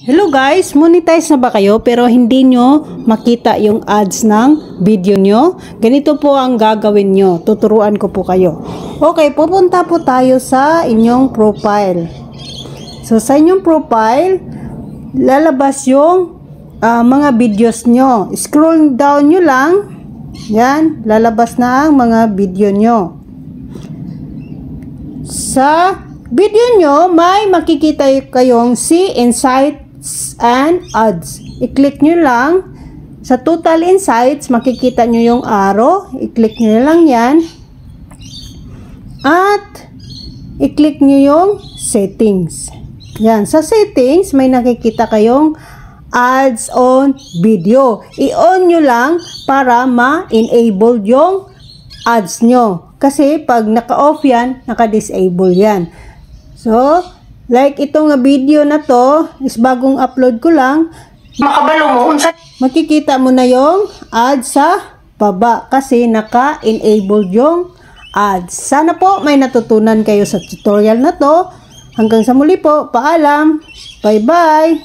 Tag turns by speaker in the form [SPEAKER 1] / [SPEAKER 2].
[SPEAKER 1] Hello guys, monetize na ba kayo pero hindi nyo makita yung ads ng video nyo? Ganito po ang gagawin nyo. Tuturuan ko po kayo. Okay, pupunta po tayo sa inyong profile. So sa inyong profile, lalabas yung mga videos nyo. Scroll down nyo lang. Yan, lalabas na ang mga video nyo. Sa video nyo, may makikita kayong see insights and ads. I-click nyo lang. Sa total insights, makikita nyo yung arrow. I-click nyo lang yan. At i-click nyo yung settings. Yan. Sa settings, may nakikita kayong ads on video. I-on nyo lang para ma-enable yung ads nyo. Kasi pag naka-off yan, naka-disable yan. So, like itong video na to, is bagong upload ko lang.
[SPEAKER 2] Makabalo mo,
[SPEAKER 1] Makikita mo na yung ads sa baba kasi naka-enabled yung ads. Sana po may natutunan kayo sa tutorial na to. Hanggang sa muli po, paalam. Bye-bye!